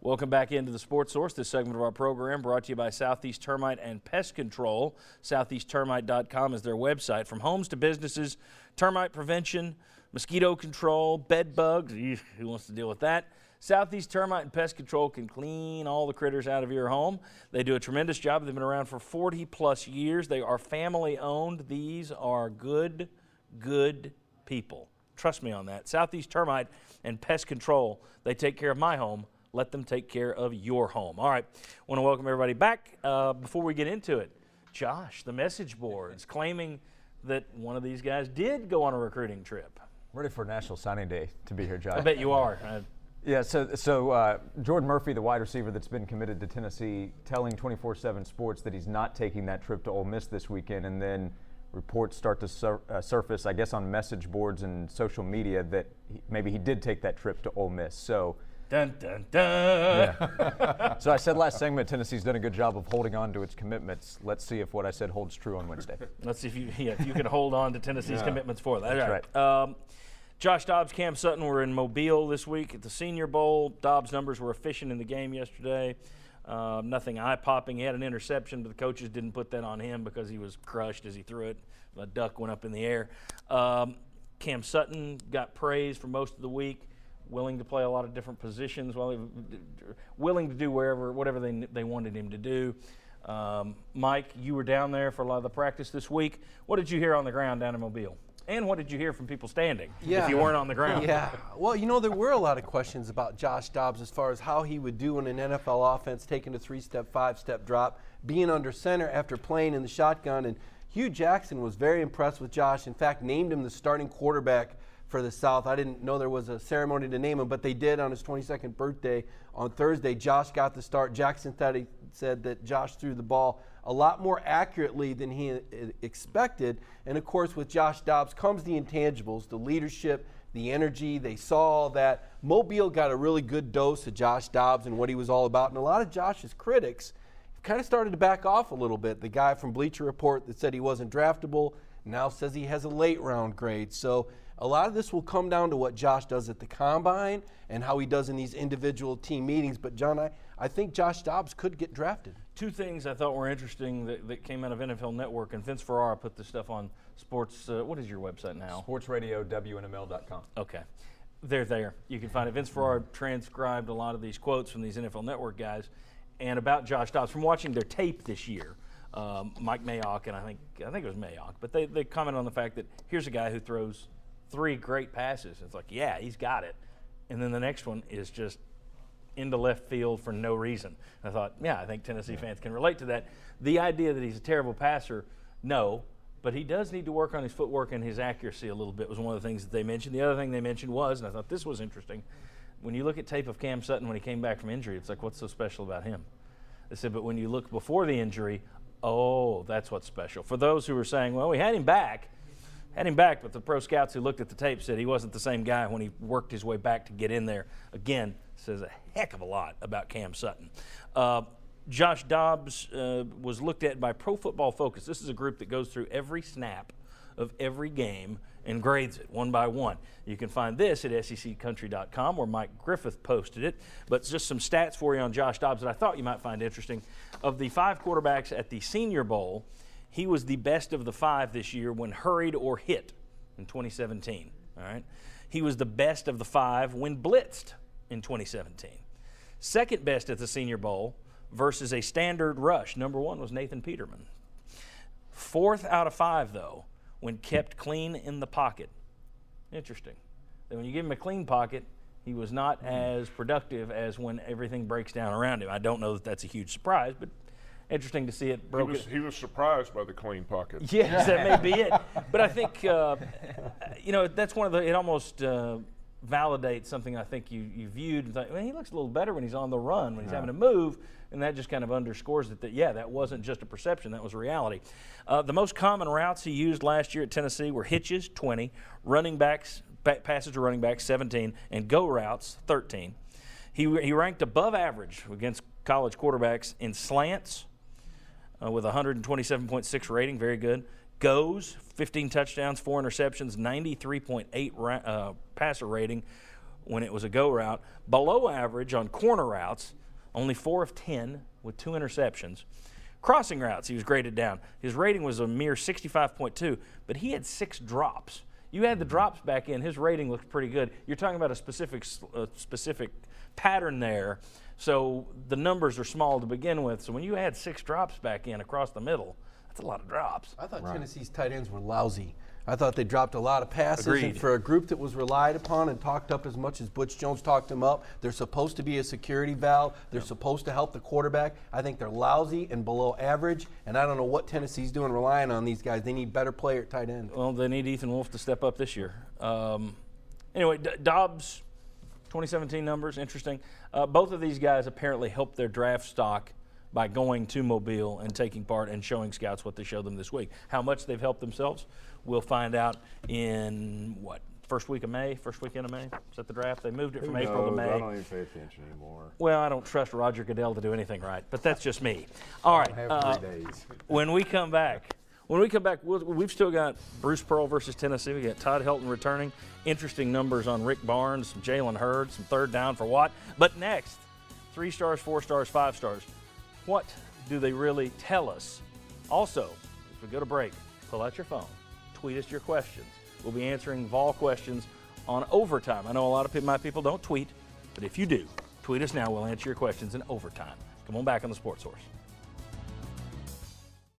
Welcome back into the Sports Source. This segment of our program brought to you by Southeast Termite and Pest Control. SoutheastTermite.com is their website. From homes to businesses, termite prevention, mosquito control, bed bugs. Who wants to deal with that? Southeast Termite and Pest Control can clean all the critters out of your home. They do a tremendous job. They've been around for 40-plus years. They are family-owned. These are good people. Trust me on that. Southeast Termite and Pest Control. They take care of my home. Let them take care of your home. All right, want to welcome everybody back. Before we get into it, Josh, the message boards claiming that one of these guys did go on a recruiting trip. Ready for National Signing Day to be here, Josh. I bet you are. Yeah, so Jordan Murphy, the wide receiver that's been committed to Tennessee, telling 24/7 Sports that he's not taking that trip to Ole Miss this weekend, and then reports start to surface, I guess, on message boards and social media that maybe he did take that trip to Ole Miss. So. Dun, dun, dun. Yeah. So I said last segment, Tennessee's done a good job of holding on to its commitments. Let's see if what I said holds true on Wednesday. Let's see if you can hold on to Tennessee's commitments for that. That's right. Josh Dobbs, Cam Sutton were in Mobile this week at the Senior Bowl. Dobbs' numbers were efficient in the game yesterday. Nothing eye-popping. He had an interception, but the coaches didn't put that on him because he was crushed as he threw it. A duck went up in the air. Cam Sutton got praise for most of the week. Willing to play a lot of different positions, willing to do whatever they wanted him to do. Mike, you were down there for a lot of the practice this week. What did you hear on the ground down in Mobile? And what did you hear from people standing if you weren't on the ground? Yeah, well, there were a lot of questions about Josh Dobbs as far as how he would do in an NFL offense, taking a 3-step, 5-step drop, being under center after playing in the shotgun. And Hugh Jackson was very impressed with Josh. In fact, named him the starting quarterback for the South. I didn't know there was a ceremony to name him, but they did on his 22nd birthday on Thursday. Josh got the start. Jackson said that Josh threw the ball a lot more accurately than he expected. And, of course, with Josh Dobbs comes the intangibles, the leadership, the energy. They saw that Mobile got a really good dose of Josh Dobbs and what he was all about. And a lot of Josh's critics kind of started to back off a little bit. The guy from Bleacher Report that said he wasn't draftable now says he has a late-round grade. So a lot of this will come down to what Josh does at the Combine and how he does in these individual team meetings. But, John, I think Josh Dobbs could get drafted. Two things I thought were interesting that came out of NFL Network, and Vince Ferrara put this stuff on sports. What is your website now? SportsRadio.WNML.com. Okay. They're there. You can find it. Vince Ferrara transcribed a lot of these quotes from these NFL Network guys and about Josh Dobbs from watching their tape this year. Mike Mayock, and I think it was Mayock, but they comment on the fact that here's a guy who throws 3 great passes. It's like, yeah, he's got it. And then the next one is just into left field for no reason. And I thought, yeah, I think Tennessee fans can relate to that. The idea that he's a terrible passer, no, but he does need to work on his footwork and his accuracy a little bit was one of the things that they mentioned. The other thing they mentioned was, and I thought this was interesting, when you look at tape of Cam Sutton when he came back from injury, it's like, what's so special about him? They said, but when you look before the injury, oh, that's what's special. For those who were saying, well, we had him back, but the pro scouts who looked at the tape said he wasn't the same guy when he worked his way back to get in there. Again, says a heck of a lot about Cam Sutton. Josh Dobbs was looked at by Pro Football Focus. This is a group that goes through every snap of every game and grades it one by one. You can find this at SECCountry.com where Mike Griffith posted it. But just some stats for you on Josh Dobbs that I thought you might find interesting. Of the 5 quarterbacks at the Senior Bowl, he was the best of the 5 this year when hurried or hit in 2017. All right. He was the best of the 5 when blitzed in 2017. Second best at the Senior Bowl versus a standard rush. Number 1 was Nathan Peterman. 4th out of 5, though, when kept clean in the pocket. Interesting. Then when you give him a clean pocket, he was not as productive as when everything breaks down around him. I don't know that that's a huge surprise, but interesting to see it broken. He was surprised by the clean pocket. Yes, that may be it. But I think, that's one of the, it almost validates something I think you viewed and thought, well, he looks a little better when he's on the run, when he's having to move, and that just kind of underscores it that, that wasn't just a perception, that was a reality. The most common routes he used last year at Tennessee were hitches, 20, running backs, passes to running backs, 17, and go routes, 13. He ranked above average against college quarterbacks in slants with 127.6 rating, very good. Goes, 15 touchdowns, 4 interceptions, 93.8 passer rating. when it was a go route. Below average on corner routes, only 4 of 10 with 2 interceptions. Crossing routes, he was graded down. His rating was a mere 65.2, but he had 6 drops. You add the drops back in, his rating looks pretty good. You're talking about a specific pattern there, so the numbers are small to begin with. So when you add 6 drops back in across the middle, that's a lot of drops. I thought Tennessee's tight ends were lousy. I thought they dropped a lot of passes. Agreed. And for a group that was relied upon and talked up as much as Butch Jones talked them up, they're supposed to be a security valve. They're supposed to help the quarterback. I think they're lousy and below average, and I don't know what Tennessee's doing relying on these guys. They need better player at tight end. Well, they need Ethan Wolf to step up this year. Anyway, Dobbs, 2017 numbers, interesting. Both of these guys apparently helped their draft stock by going to Mobile and taking part and showing scouts what they showed them this week. How much they've helped themselves, we'll find out in, first weekend of May? Is that the draft? They moved it from April to May. I don't even pay attention anymore. Well, I don't trust Roger Goodell to do anything right, but that's just me. All right. I have 3 days. When we come back, we've still got Bruce Pearl versus Tennessee. We got Todd Helton returning. Interesting numbers on Rick Barnes, some Jalen Hurd, some third down for Watt. But next, 3 stars, 4 stars, 5 stars. What do they really tell us? Also, if we go to break, pull out your phone, tweet us your questions. We'll be answering Vol questions on Overtime. I know a lot of my people don't tweet, but if you do, tweet us now. We'll answer your questions in Overtime. Come on back on the Sports Source.